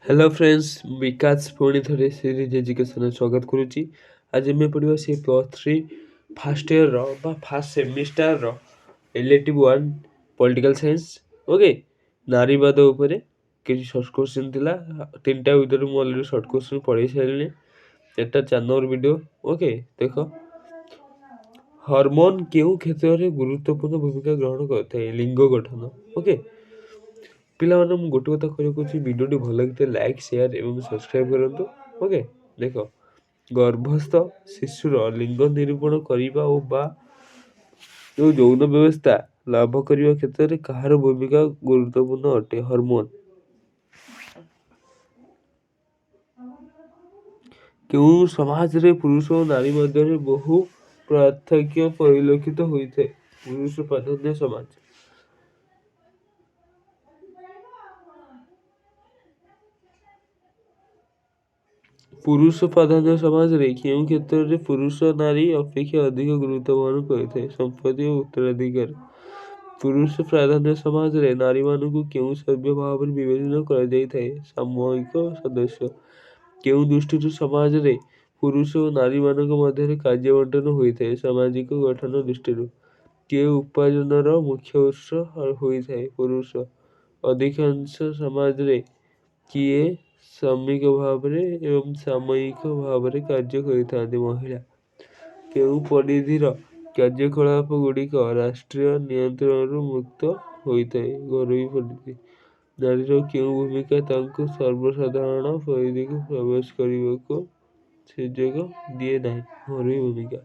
Hello friends, विकास पुणी थे series education स्वागत करुच्ची। आज आम पढ़ा से +3 fast year fast semester elective 1 political science. Okay, नारीवाद उपरे किसी शॉर्ट क्वेश्चन थिला। तीनटा भितर मु ऑलरेडी शॉर्ट क्वेश्चन पढ़ाई सारे। एटा 4 नंबर वीडियो। ओके, देखो हार्मोन केउ क्षेत्र में गुरुत्वपूर्ण भूमिका ग्रहण करता है लिंग गठन। ओके, पिलाମାନେ ମୁଁ ଗୋଟେ କଥା କହିବାକୁ ଚାହୁଁଛି, ଭିଡ଼ିଓଟି ଭଲ ଲାଗିଥିଲେ ଲାଇକ୍ ସେୟାର ଏବଂ ସବସ୍କ୍ରାଇବ୍ କରନ୍ତୁ। ଓକେ, ଦେଖ ଗର୍ଭସ୍ଥ ଶିଶୁର ଲିଙ୍ଗ ନିରୂପଣ କରିବା ଓ ବା ଯୌନ ବ୍ୟବସ୍ଥା ଲାଭ କରିବା କ୍ଷେତ୍ରରେ କାହାର ଭୂମିକା ଗୁରୁତ୍ୱପୂର୍ଣ୍ଣ ଅଟେ? ହରମୋନ୍। କେଉଁ ସମାଜରେ ପୁରୁଷ ଓ ନାରୀ ମଧ୍ୟରେ ବହୁ ପାର୍ଥକ୍ୟ ପରିଲକ୍ଷିତ ହୋଇଥାଏ? ପୁରୁଷ ପ୍ରାଧାନ୍ୟ ସମାଜ। ପୁରୁଷ ପ୍ରାଧାନ୍ୟ ସମାଜରେ କେଉଁ କ୍ଷେତ୍ରରେ ପୁରୁଷ ନାରୀ ଅପେକ୍ଷା ଅଧିକ ଗୁରୁତ୍ୱ ବହନ କରିଥାଏ? ସମ୍ପତ୍ତି ଓ ଉତ୍ତରାଧିକାର। ପୁରୁଷ ପ୍ରାଧାନ୍ୟ ସମାଜରେ ନାରୀମାନଙ୍କୁ କେଉଁ ସଭ୍ୟ ଭାବରେ ବିବେଚନା କରାଯାଇଥାଏ? ସାମୂହିକ ସଦସ୍ୟ। କେଉଁ ଦୃଷ୍ଟିରୁ ସମାଜରେ ପୁରୁଷ ଓ ନାରୀମାନଙ୍କ ମଧ୍ୟରେ କାର୍ଯ୍ୟ ବଣ୍ଟନ ହୋଇଥାଏ? ସାମାଜିକ ଗଠନ ଦୃଷ୍ଟିରୁ। କେଉଁ ଉପାର୍ଜନର ମୁଖ୍ୟ ଉତ୍ସ ହୋଇଥାଏ? ପୁରୁଷ। ଅଧିକାଂଶ ସମାଜରେ କିଏ ଶ୍ରମିକ ଭାବରେ ଏବଂ ସାମୟିକ ଭାବରେ କାର୍ଯ୍ୟ କରିଥାନ୍ତି? ମହିଳା। କେଉଁ ପରିଧିର କାର୍ଯ୍ୟକଳାପ ଗୁଡ଼ିକ ରାଷ୍ଟ୍ରୀୟ ନିୟନ୍ତ୍ରଣରୁ ମୁକ୍ତ ହୋଇଥାଏ? ଘରୋଇ ପରିଧି। ନାରୀର କେଉଁ ଭୂମିକା ତାଙ୍କୁ ସର୍ବସାଧାରଣ ପରିଧିକୁ ପ୍ରବେଶ କରିବାକୁ ସୁଯୋଗ ଦିଏ ନାହିଁ? ଘରୋଇ ଭୂମିକା।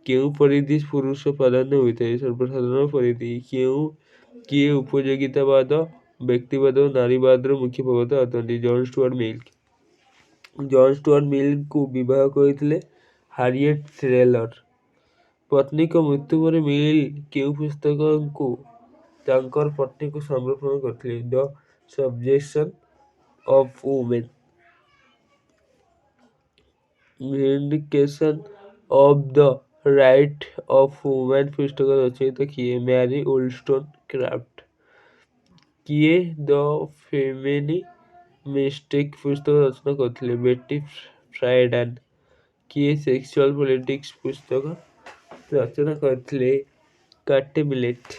କେଉଁ ପରିଧି ପୁରୁଷ ପ୍ରାଧାନ୍ୟ ହୋଇଥାଏ? ସର୍ବସାଧାରଣ ପରିଧି। କିଏ ଉପଯୋଗିତାବାଦ, ବ୍ୟକ୍ତିବାଦ ଓ ନାରୀବାଦର ମୁଖ୍ୟ ପ୍ରବକ୍ତା ଅଟନ୍ତି? ଜନ୍ ଷ୍ଟୁଆର୍ଟ ମିଲ୍। ଜନ୍ ଷ୍ଟୁଆର୍ଟ ମିଲ୍ଙ୍କୁ ବିବାହ କରିଥିଲେ ହାରିଏଟ୍ ଟ୍ୟାଲର। ପତ୍ନୀଙ୍କ ମୃତ୍ୟୁ ପରେ ମିଲ୍ କେଉଁ ପୁସ୍ତକକୁ ତାଙ୍କର ପତ୍ନୀଙ୍କୁ ସମର୍ପଣ କରିଥିଲେ? The subjection of women. Vindication of the right of women ପୁସ୍ତକର ରଚୟିତା କିଏ? Mary wollstonecraft। କିଏ ଦ ଫେମିନିଷ୍ଟ ପୁସ୍ତକ ରଚନା କରିଥିଲେ? ବେଟି ଫ୍ରାଏଡାନ୍। କିଏ ସେକ୍ସୁଆଲ ପଲିଟିକ୍ସ ପୁସ୍ତକ ରଚନା କରିଥିଲେ? କାଟେ ମିଲେଟ୍।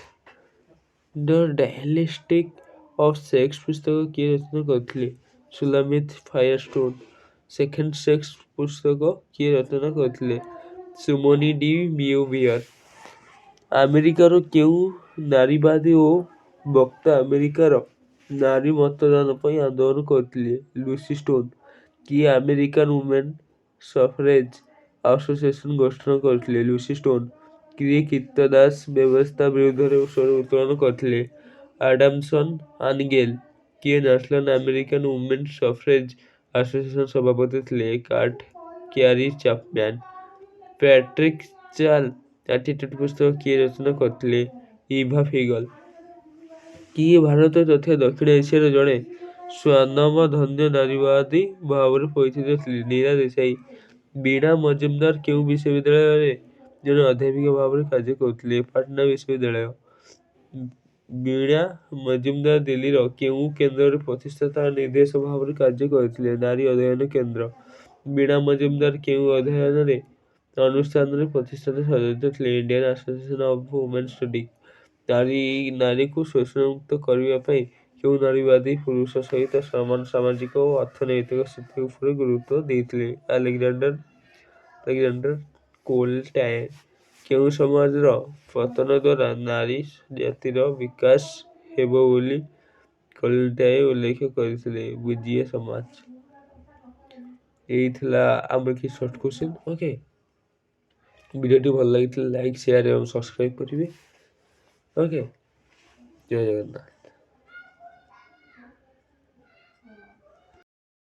ଦ ଡାଇଲେକ୍ଟିକ୍ସ ଅଫ୍ ସେକ୍ସ ପୁସ୍ତକ କିଏ ରଚନା କରିଥିଲେ? ସୁଲାମିତ ଫାୟାରଷ୍ଟୋନ୍। ସେକେଣ୍ଡ ସେକ୍ସ ପୁସ୍ତକ କିଏ ରଚନା କରିଥିଲେ? Simone de Beauvoir. ଆମେରିକାର କେଉଁ ନାରୀବାଦୀ ଓ ବକ୍ତା ଆମେରିକାର ନାରୀ ମତଦାନ ପାଇଁ ଆନ୍ଦୋଳନ କରିଥିଲେ? Lucy stone. କିଏ ଆମେରିକାନ୍ ୱୁମେନ୍ ସଫରେଜ୍ ଆସୋସିଏସନ୍ ଗଠନ କରିଥିଲେ? Lucy stone. କିଏ କ୍ରୀତଦାସ ବ୍ୟବସ୍ଥା ବିରୁଦ୍ଧରେ ସ୍ୱର ଉତ୍ତୋଳନ କରିଥିଲେ? ଆଡାମସନ୍ ଆନଗେଲ୍। କିଏ ନ୍ୟାସନାଲ ଆମେରିକାନ୍ ୱୁମେନ୍ ସଫରେଜ୍ ଆସୋସିଏସନ୍ ସଭାପତି ଥିଲେ? Carry Chapman. ପ୍ୟାଟ୍ରିଆର୍ଚାଲ୍ ଆଟିଟ୍ୟୁଡ୍ ପୁସ୍ତକ କିଏ ରଚନା କରିଥିଲେ? ଇଭା ଫିଗଲ। କିଏ ଭାରତ ତଥା ଦକ୍ଷିଣ ଏସିଆର ଜଣେ ସ୍ୱନାମଧନ୍ୟ ନାରୀବାଦୀ ଭାବରେ ପରିଚିତ ଥିଲେ? ମୀରା ଦେଶାଇ। ବୀଣା ମଜୁମଦାର କେଉଁ ବିଶ୍ୱବିଦ୍ୟାଳୟରେ ଜଣେ ଅଧ୍ୟାପିକା ଭାବରେ କାର୍ଯ୍ୟ କରୁଥିଲେ? ପାଟନା ବିଶ୍ୱବିଦ୍ୟାଳୟ। ବୀଣା ମଜୁମଦାର ଦିଲ୍ଲୀର କେଉଁ କେନ୍ଦ୍ରରେ ପ୍ରତିଷ୍ଠାତା ନିର୍ଦ୍ଦେଶକ ଭାବରେ କାର୍ଯ୍ୟ କରିଥିଲେ? ନାରୀ ଅଧ୍ୟୟନ କେନ୍ଦ୍ର। ବୀଣା ମଜୁମଦାର କେଉଁ ଅଧ୍ୟୟନ ଅନୁଷ୍ଠାନର ପ୍ରତିଷ୍ଠାତା ସଦସ୍ୟ ଥିଲେ? Indian association of women study. ନାରୀକୁ ଶୋଷଣମୁକ୍ତ କରିବା ପାଇଁ କେଉଁ ନାରୀବାଦୀ ପୁରୁଷ ସହିତ ସମାନ ସାମାଜିକ ଓ ଅର୍ଥନୈତିକ ସ୍ଥିତି ଉପରେ ଗୁରୁତ୍ୱ ଦେଇଥିଲେ? ଆଲେକ୍ଜାଣ୍ଡର କୋଲଟାଏନ୍। କେଉଁ ସମାଜର ପତନ ଦ୍ୱାରା ନାରୀ ଜାତିର ବିକାଶ ହେବ ବୋଲି କୋଲଟାଏନ୍ ଉଲ୍ଲେଖ କରିଥିଲେ? ବୁର୍ଜୀୟା ସମାଜ। ଏଇ ଥିଲା ଆମର କିଛି ସର୍ଟ କ୍ୱେଶ୍ଚନ୍। ଓକେ, ଭିଡ଼ିଓଟି ଭଲ ଲାଗିଥିଲେ ଲାଇକ୍ ସେୟାର ଏବଂ ସବସ୍କ୍ରାଇବ୍ କରିବେ। ଓକେ, ଜୟ ଜଗନ୍ନାଥ।